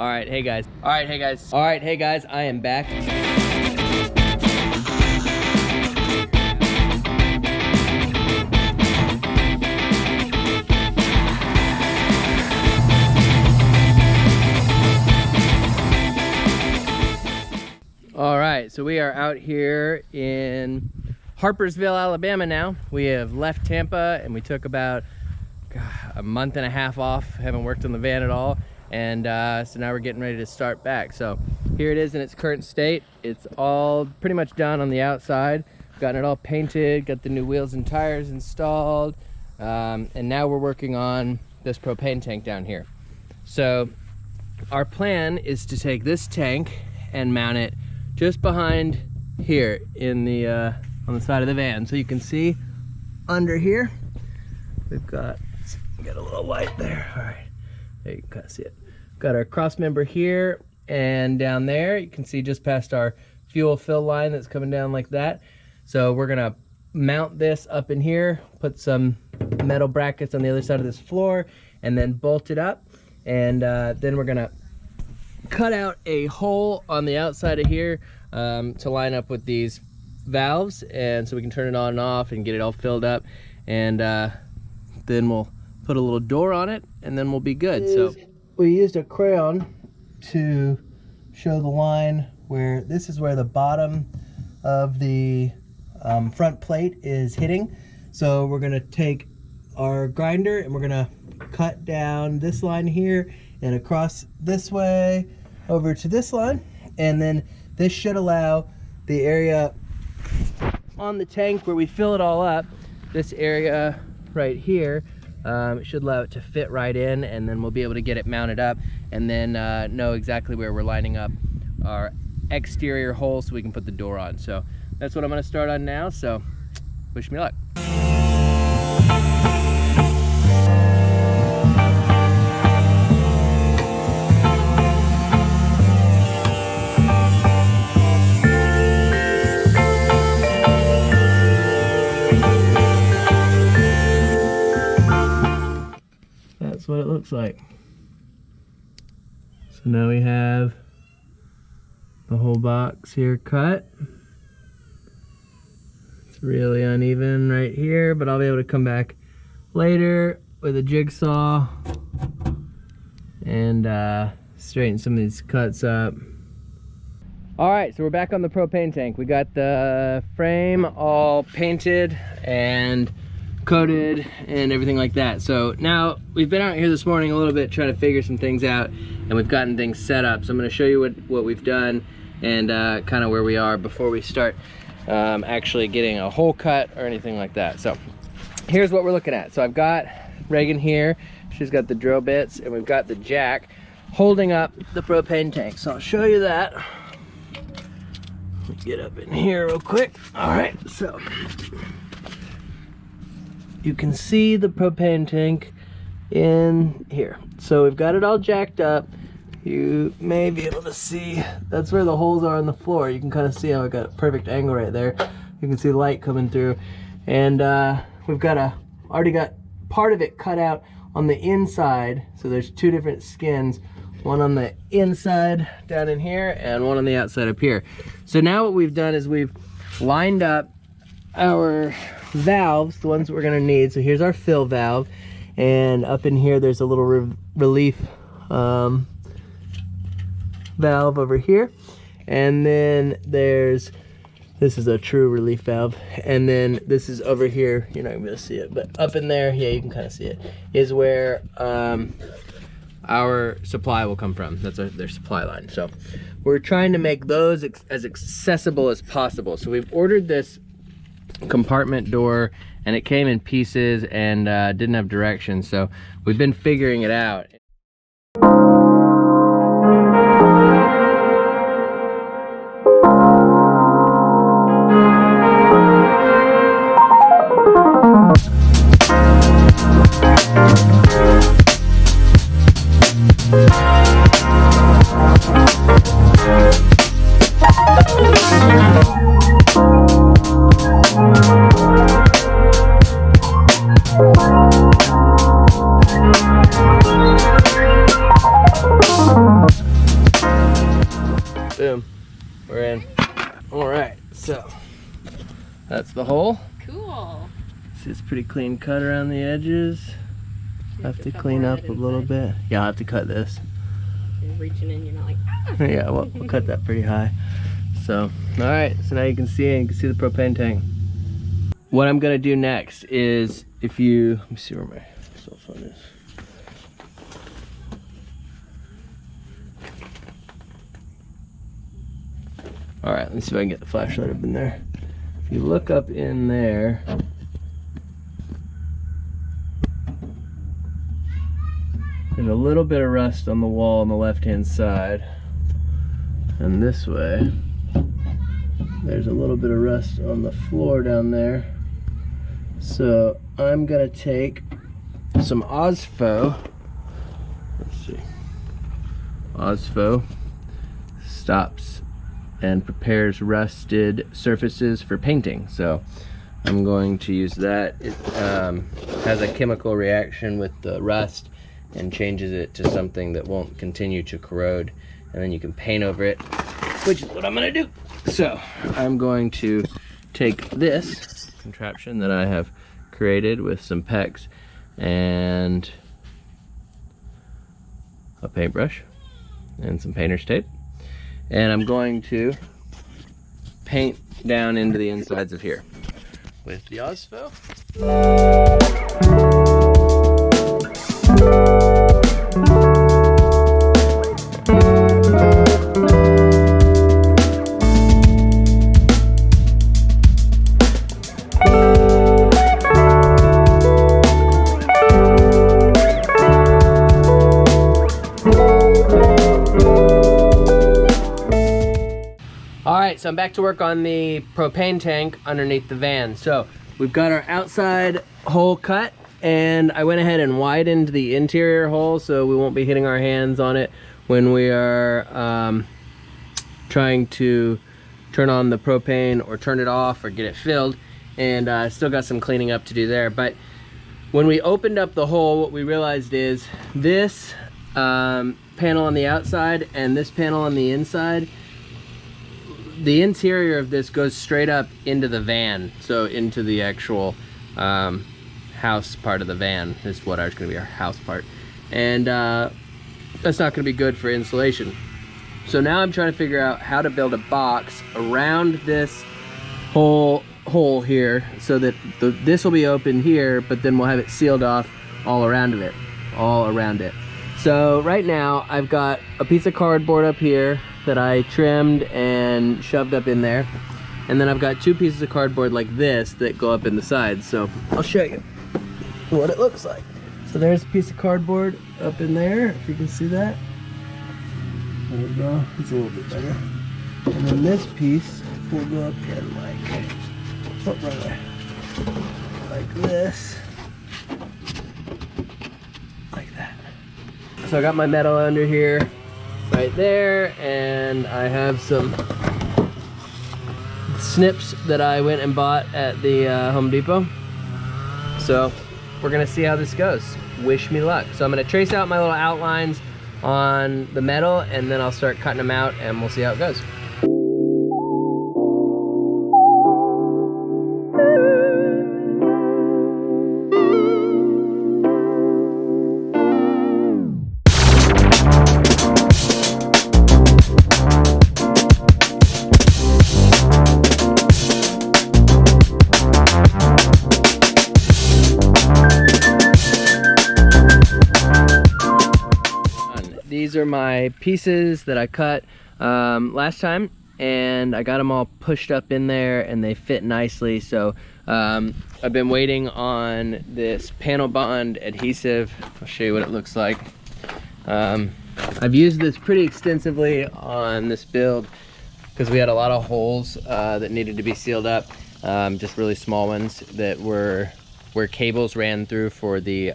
All right, hey guys. All right, hey guys. All right, hey guys, I am back. All right, so we are out here in Harpersville, Alabama now. We have left Tampa and we took about a month and a half off. Haven't worked on the van at all. And so now we're getting ready to start back. So here it is in its current state. It's all pretty much done on the outside. Gotten it all painted, got the new wheels and tires installed. And now we're working on this propane tank down here. So our plan is to take this tank and mount it just behind here in the on the side of the van. So you can see under here, we've got a little light there. All right, there you can kind of see it. Got our cross member here, and down there you can see just past our fuel fill line that's coming down like that. So we're gonna mount this up in here, put some metal brackets on the other side of this floor, and then bolt it up. And then we're gonna cut out a hole on the outside of here to line up with these valves, and so we can turn it on and off and get it all filled up. And then we'll put a little door on it, and then we'll be good. So we used a crayon to show the line where this is where the bottom of the front plate is hitting. So we're gonna take our grinder and we're gonna cut down this line here and across this way over to this line, and then this should allow the area on the tank where we fill it all up, this area right here, it should allow it to fit right in, and then we'll be able to get it mounted up and then know exactly where we're lining up our exterior hole so we can put the door on. So that's what I'm going to start on now, so wish me luck. That's what it looks like. So now we have the whole box here cut. It's really uneven right here, but I'll be able to come back later with a jigsaw and straighten some of these cuts up. All right, so we're back on the propane tank. We got the frame all painted and coated and everything like that. So now we've been out here this morning a little bit trying to figure some things out, and we've gotten things set up. So I'm going to show you what we've done and kind of where we are before we start actually getting a hole cut or anything like that. So here's what we're looking at. So I've got Reagan here. She's got the drill bits, and we've got the jack holding up the propane tank. So I'll show you that. Let's get up in here real quick. All right, so you can see the propane tank in here. So we've got it all jacked up. You may be able to see, that's where the holes are on the floor. You can kind of see how I got a perfect angle right there. You can see the light coming through. And we've got already got part of it cut out on the inside. So there's two different skins, one on the inside down in here and one on the outside up here. So now what we've done is we've lined up our valves, the ones that we're going to need. So here's our fill valve, and up in here there's a little relief valve over here, and then this is a true relief valve, and then this is over here. You're not going to be able to see it, but up in there, yeah, you can kind of see it, is where our supply will come from. That's their supply line. So we're trying to make those as accessible as possible. So we've ordered this compartment door, and it came in pieces and didn't have directions, so we've been figuring it out. Boom, we're in. All right, so that's the hole. Cool. See, it's pretty clean cut around the edges. I have to clean up a little bit. Yeah, I'll have to cut this. You're reaching in, you're not like, ah! Yeah, we'll cut that pretty high. So, all right, so now you can see it. You can see the propane tank. What I'm gonna do next is, if you, let me see where my cell phone is. All right, let me see if I can get the flashlight up in there. If you look up in there, there's a little bit of rust on the wall on the left-hand side. And this way, there's a little bit of rust on the floor down there. So I'm gonna take some Osfo. Let's see. Osfo stops and prepares rusted surfaces for painting. So I'm going to use that. It has a chemical reaction with the rust and changes it to something that won't continue to corrode, and then you can paint over it, which is what I'm gonna do. So I'm going to take this contraption that I have created with some PEX and a paintbrush and some painter's tape, and I'm going to paint down into the insides of here with the Osfo. So I'm back to work on the propane tank underneath the van. So we've got our outside hole cut, and I went ahead and widened the interior hole so we won't be hitting our hands on it when we are trying to turn on the propane or turn it off or get it filled. And still got some cleaning up to do there. But when we opened up the hole, what we realized is this panel on the outside and this panel on the inside, the interior of this goes straight up into the van, so into the actual house part of the van is what is going to be our house part, and that's not going to be good for insulation. So now I'm trying to figure out how to build a box around this hole here so that this will be open here, but then we'll have it sealed off all around it. So right now I've got a piece of cardboard up here that I trimmed and shoved up in there, and then I've got two pieces of cardboard like this that go up in the sides. So I'll show you what it looks like. So there's a piece of cardboard up in there, if you can see that. There we go, it's a little bit better. And then this piece will go up in like this, like that. So I got my metal under here right there, and I have some snips that I went and bought at the Home Depot. So we're gonna see how this goes. Wish me luck. So I'm gonna trace out my little outlines on the metal, and then I'll start cutting them out, and we'll see how it goes. These are my pieces that I cut last time, and I got them all pushed up in there and they fit nicely. So I've been waiting on this panel bond adhesive. I'll show you what it looks like. I've used this pretty extensively on this build because we had a lot of holes that needed to be sealed up, just really small ones that were where cables ran through for the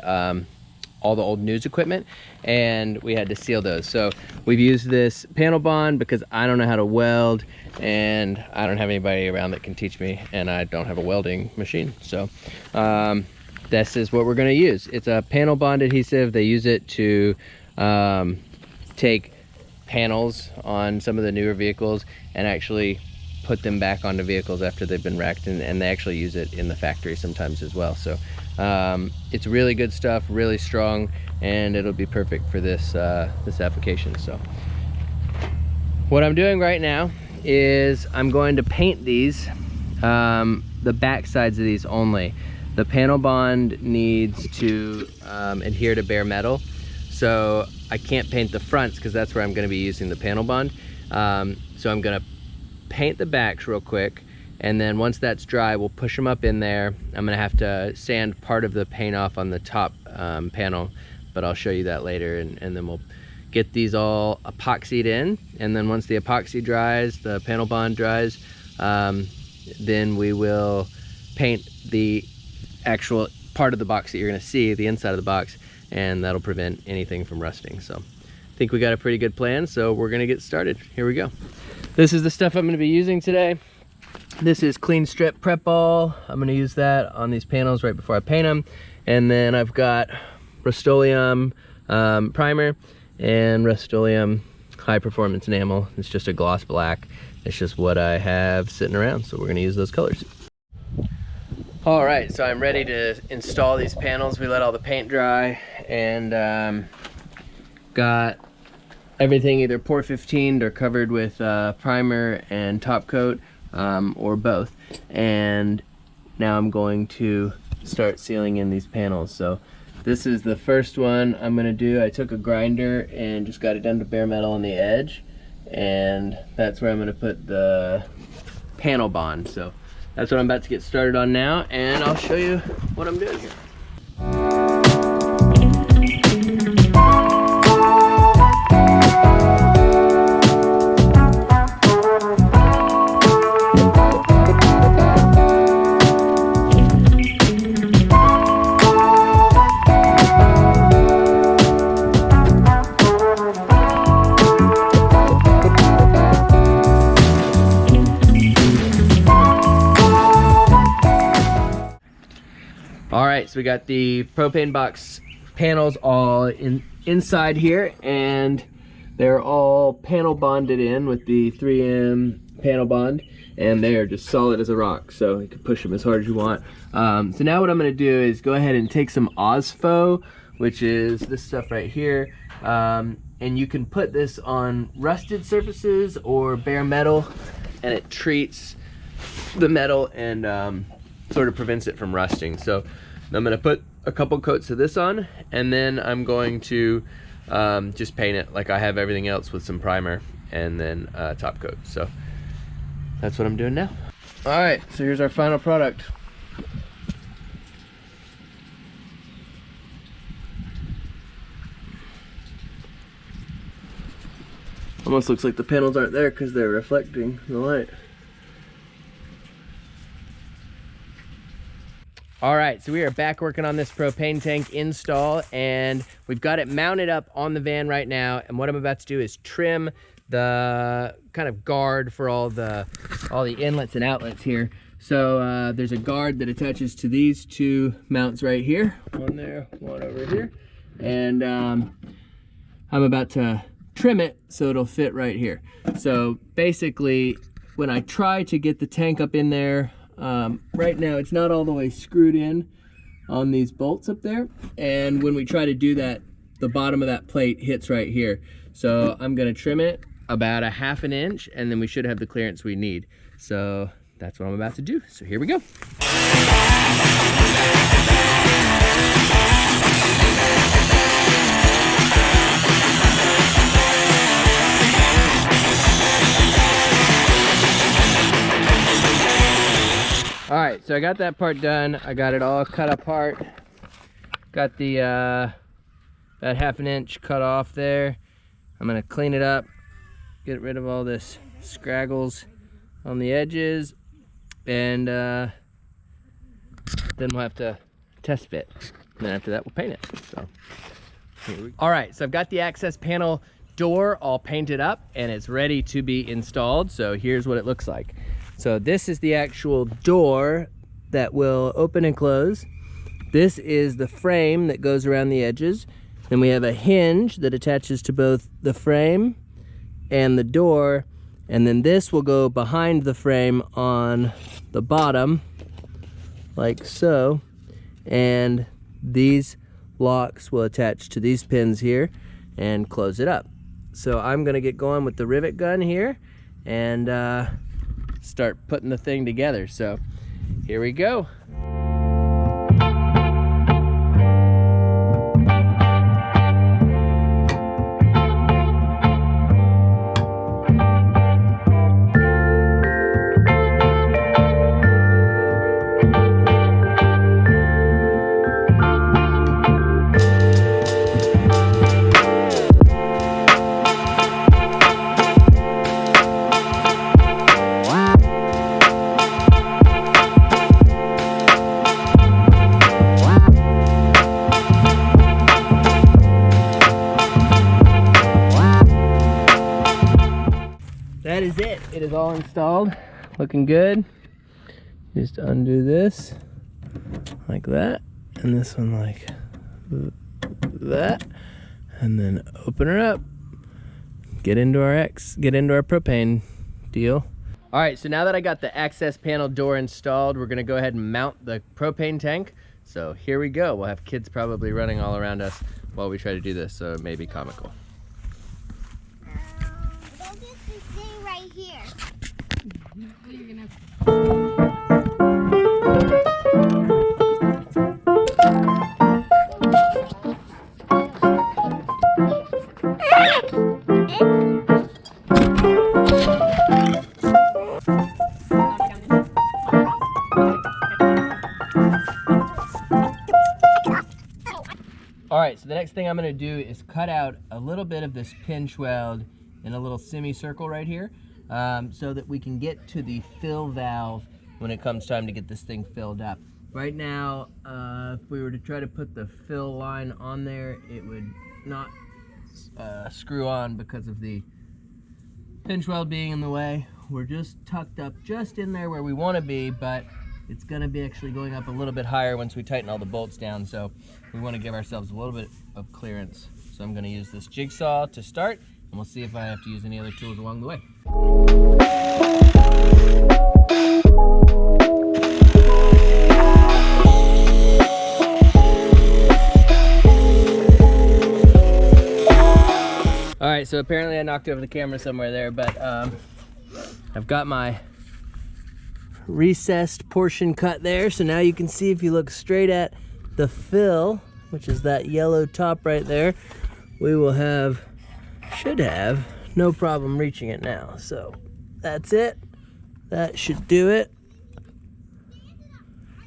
all the old news equipment, and we had to seal those. So we've used this panel bond because I don't know how to weld, and I don't have anybody around that can teach me, and I don't have a welding machine. So this is what we're going to use. It's a panel bond adhesive. They use it to take panels on some of the newer vehicles and actually put them back onto vehicles after they've been wrecked, and they actually use it in the factory sometimes as well. So it's really good stuff, really strong, and it'll be perfect for this this application. So what I'm doing right now is I'm going to paint these, the back sides of these only. The panel bond needs to adhere to bare metal, so I can't paint the fronts because that's where I'm going to be using the panel bond. So I'm going to paint the backs real quick, and then once that's dry, we'll push them up in there. I'm going to have to sand part of the paint off on the top panel, but I'll show you that later, and then we'll get these all epoxied in, and then once the epoxy dries, the panel bond dries, then we will paint the actual part of the box that you're going to see, the inside of the box, and that'll prevent anything from rusting. So I think we got a pretty good plan, so we're going to get started. Here we go. This is the stuff I'm going to be using today. This is clean strip prep ball. I'm going to use that on these panels right before I paint them, and then I've got Rust-Oleum primer and Rust-Oleum high performance enamel. It's just a gloss black. It's just what I have sitting around, so we're going to use those colors. All right, so I'm ready to install these panels. We let all the paint dry, and got everything either pour 15'd or covered with primer and top coat, or both. And now I'm going to start sealing in these panels. So this is the first one I'm gonna do. I took a grinder and just got it down to bare metal on the edge, and that's where I'm gonna put the panel bond. So that's what I'm about to get started on now, and I'll show you what I'm doing here. Alright, so we got the propane box panels all inside here, and they're all panel bonded in with the 3M panel bond, and they are just solid as a rock, so you can push them as hard as you want. So now what I'm going to do is go ahead and take some Osfo, which is this stuff right here, and you can put this on rusted surfaces or bare metal, and it treats the metal and sort of prevents it from rusting. So I'm going to put a couple coats of this on, and then I'm going to just paint it like I have everything else with some primer and then top coat. So that's what I'm doing now. All right, so here's our final product. Almost looks like the panels aren't there because they're reflecting the light. All right, so we are back working on this propane tank install, and we've got it mounted up on the van right now. And what I'm about to do is trim the kind of guard for all the inlets and outlets here. So there's a guard that attaches to these two mounts right here. One there, one over here. And I'm about to trim it so it'll fit right here. So basically, when I try to get the tank up in there, right now it's not all the way screwed in on these bolts up there, and when we try to do that, the bottom of that plate hits right here. So I'm going to trim it about a ½ an inch, and then we should have the clearance we need. So that's what I'm about to do. So here we go. All right, so I got that part done. I got it all cut apart. Got the that ½ an inch cut off there. I'm gonna clean it up, get rid of all this scraggles on the edges, and then we'll have to test fit. And then after that, we'll paint it. So here we go. All right, so I've got the access panel door all painted up, and it's ready to be installed. So here's what it looks like. So this is the actual door that will open and close. This is the frame that goes around the edges. Then we have a hinge that attaches to both the frame and the door, and then this will go behind the frame on the bottom, like so, and these locks will attach to these pins here and close it up. So I'm gonna get going with the rivet gun here and start putting the thing together. So here we go. That is it. It is all installed. Looking good. Just undo this like that, and this one like that, and then open her up. Get into our propane deal. All right, so now that I got the access panel door installed, we're gonna go ahead and mount the propane tank. So here we go. We'll have kids probably running all around us while we try to do this, so it may be comical. Here. You're gonna... All right, so the next thing I'm gonna do is cut out a little bit of this pinch weld in a little semicircle right here. So that we can get to the fill valve when it comes time to get this thing filled up. Right now, if we were to try to put the fill line on there, it would not screw on because of the pinch weld being in the way. We're just tucked up just in there where we want to be, but it's going to be actually going up a little bit higher once we tighten all the bolts down, so we want to give ourselves a little bit of clearance. So I'm going to use this jigsaw to start, and we'll see if I have to use any other tools along the way. All right, so apparently I knocked over the camera somewhere there, but I've got my recessed portion cut there. So now you can see, if you look straight at the fill, which is that yellow top right there, we will should have no problem reaching it now. So that's it. That should do it.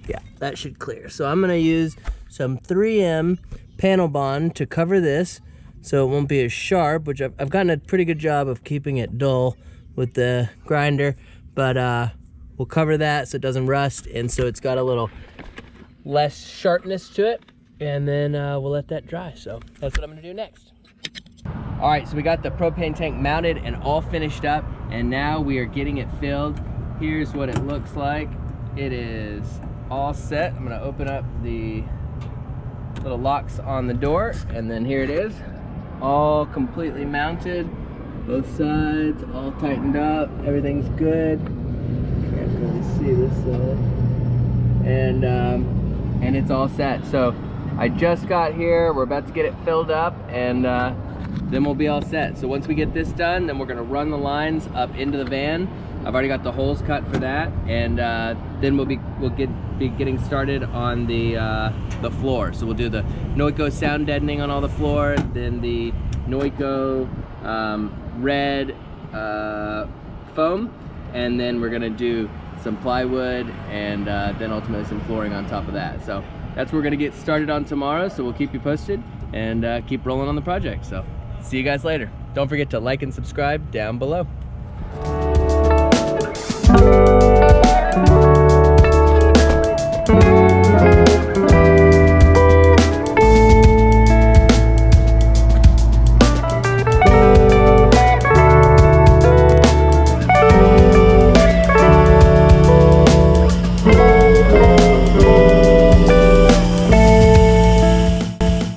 Yeah, that should clear. So I'm gonna use some 3M panel bond to cover this so it won't be as sharp, which I've gotten a pretty good job of keeping it dull with the grinder, but we'll cover that so it doesn't rust, and so it's got a little less sharpness to it, and then we'll let that dry. So that's what I'm gonna do next. All right, so we got the propane tank mounted and all finished up, and now we are getting it filled. Here's what it looks like. It is all set. I'm gonna open up the little locks on the door, and then here it is, all completely mounted, both sides, all tightened up, everything's good. Can't really see this side. And it's all set. So I just got here, we're about to get it filled up, and then we'll be all set. So once we get this done, then we're gonna run the lines up into the van. I've already got the holes cut for that, and then we'll be getting started on the floor. So we'll do the Noiko sound deadening on all the floor, then the Noiko red foam, and then we're gonna do some plywood, and then ultimately some flooring on top of that. So that's what we're gonna get started on tomorrow. So we'll keep you posted and keep rolling on the project. So see you guys later. Don't forget to like and subscribe down below.